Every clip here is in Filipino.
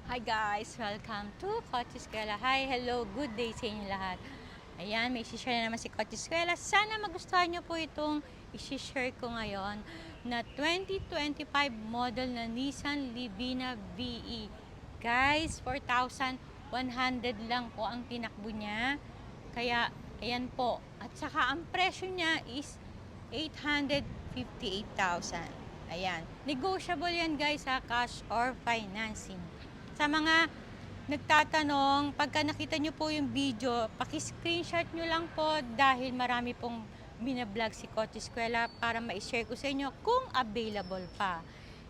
Hi guys! Welcome to Coach Eskwela. Hi, hello, good day sa inyo lahat. Ayan, may isi-share na naman si Coach Eskwela. Sana magustuhan nyo po itong isi-share ko ngayon na 2025 model na Nissan Livina VE. Guys, 4,100 lang po ang tinakbo niya. Kaya, ayan po. At saka ang presyo niya is 858,000. Ayan. Negotiable yan guys sa cash or financing. Sa mga nagtatanong, pagka nakita nyo po yung video, paki-screenshot nyo lang po dahil marami pong binablog si Coach Eskwela para ma-share ko sa inyo kung available pa.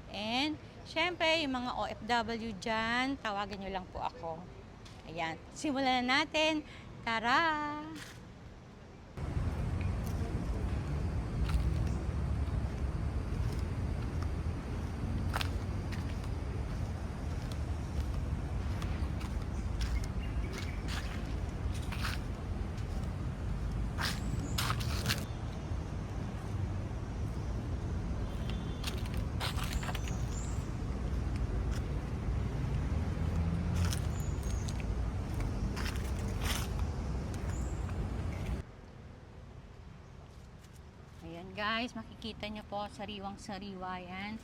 And, syempre, yung mga OFW dyan, tawagan nyo lang po ako. Ayan, simulan na natin. Tara! Ayan guys, makikita nyo po, sariwang-sariwa yan.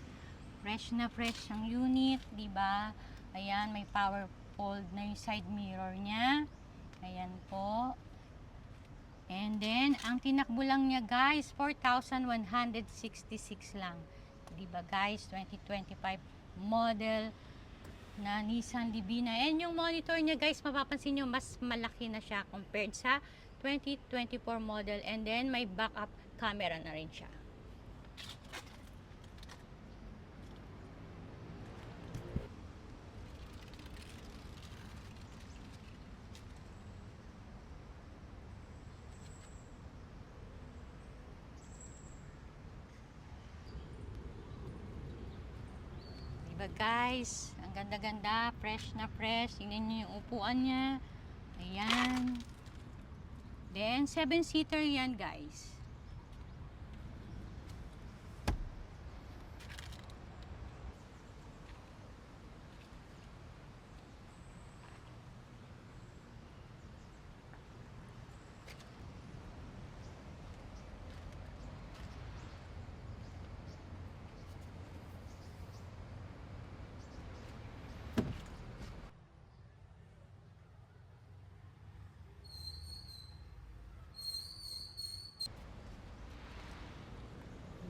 Fresh na fresh ang unit, di ba? Ayan, may power fold na yung side mirror niya. Ayan po. And then, ang tinakbo lang niya guys, 4,166 lang. Di ba guys, 2025 model na Nissan Livina. And yung monitor niya guys, mapapansin nyo, mas malaki na siya compared sa 2024 model. And then, may backup camera na rin siya. Diba guys, ang ganda-ganda, fresh na fresh. Tingnan nyo yung upuan niya. Ayan. Then, 7-seater yan guys.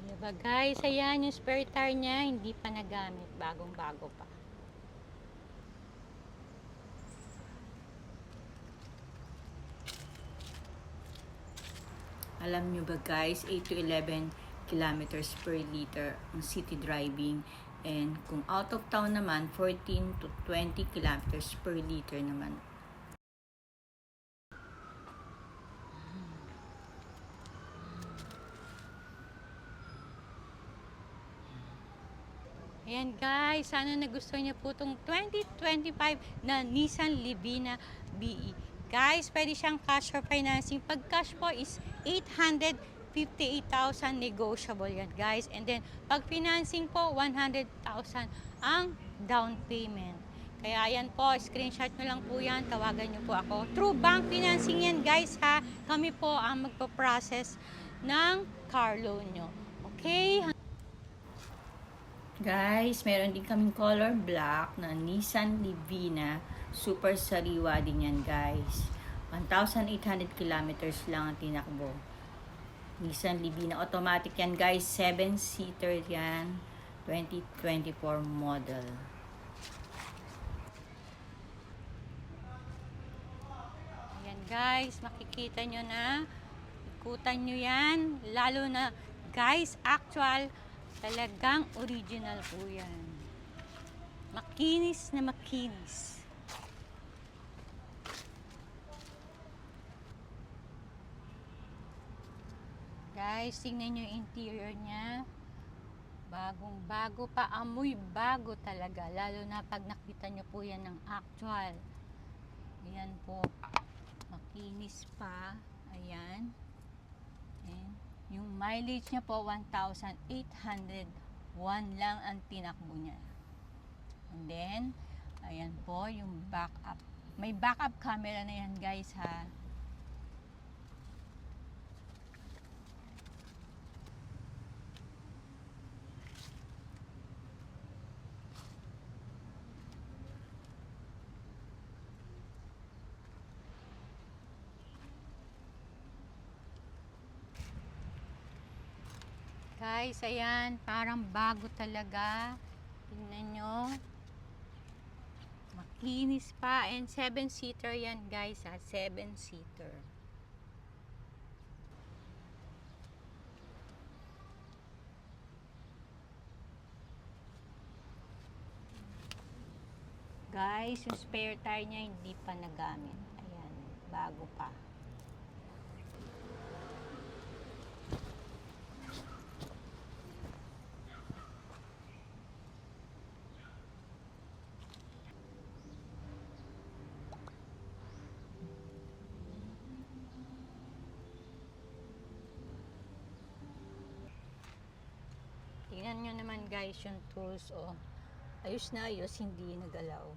Diba guys, ayan yung spare tire niya, hindi pa nagamit, bagong-bago pa. Alam nyo ba guys, 8 to 11 kilometers per liter ang city driving. And kung out of town naman, 14 to 20 kilometers per liter naman. Ayan guys, sana nagustuhan niyo po itong 2025 na Nissan Livina BE. Guys, pwede siyang cash or financing. Pag cash po is 858,000 negotiable yan guys. And then, pag financing po, 100,000 ang down payment. Kaya ayan po, screenshot nyo lang po yan, tawagan nyo po ako. Through bank financing yan guys ha, kami po ang magpa-process ng car loan nyo. Okay? Guys, meron din kaming color black na Nissan Livina. Super sariwa din yan guys. 1,800 kilometers lang ang tinakbo. Nissan Livina. Automatic yan guys. 7-seater yan. 2024 model. Ayan guys, makikita nyo na. Ikutan nyo yan. Lalo na guys, actual, talagang original po yan. Makinis na makinis. Guys, tingnan nyo yung interior niya. Bagong bago pa. Amoy bago talaga. Lalo na pag nakita nyo po yan ng actual. Ayan po. Makinis pa. Ayan. And yung mileage niya po, 1,801 lang ang tinakbo niya. And then, Ayan po yung backup. May backup camera na yan guys ha. Guys, ayan, parang bago talaga. Tingnan nyo. Makinis pa. And 7-seater yan guys ha. 7-seater. Guys, yung spare tire niya hindi pa nagamit. Ayan, bago pa. Tingnan nyo naman guys yung tools, oh. Ayos na ayos, hindi nagalaw.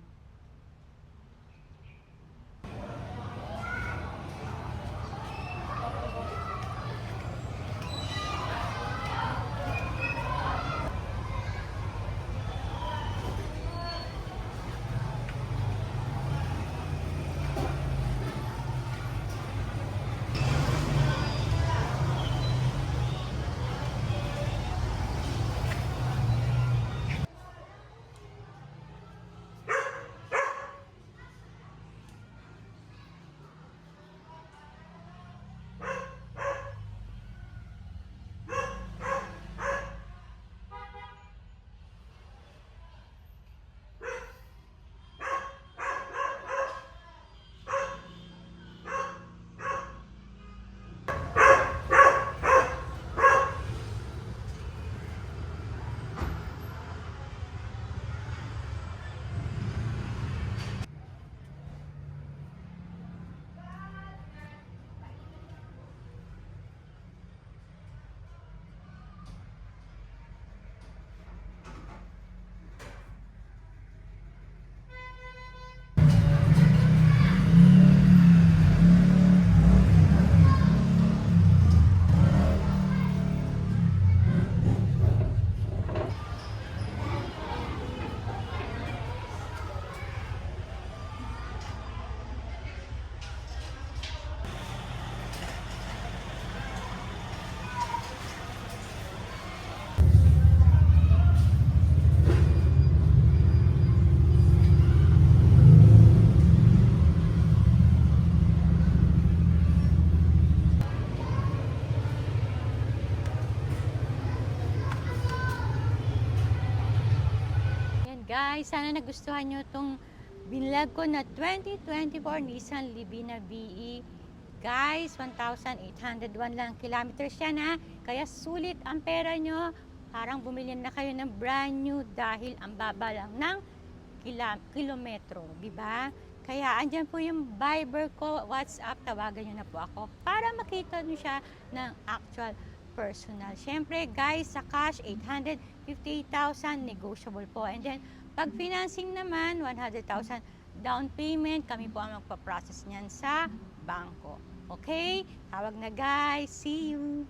Guys, sana nagustuhan nyo itong binlog ko na 2024 Nissan Livina BE. Guys, 1,801 lang kilometers yan ha. Kaya sulit ang pera nyo. Parang bumili na kayo ng brand new dahil ang baba lang ng kilometro. Diba? Kaya andyan po yung Viber ko, WhatsApp, tawagan nyo na po ako para makita nyo siya ng actual personal. Siyempre guys, sa cash, 858,000, negotiable po. And then, pag financing naman, 100,000 down payment, kami po ang magpa-process niyan sa bangko. Okay? Tawag na guys. See you!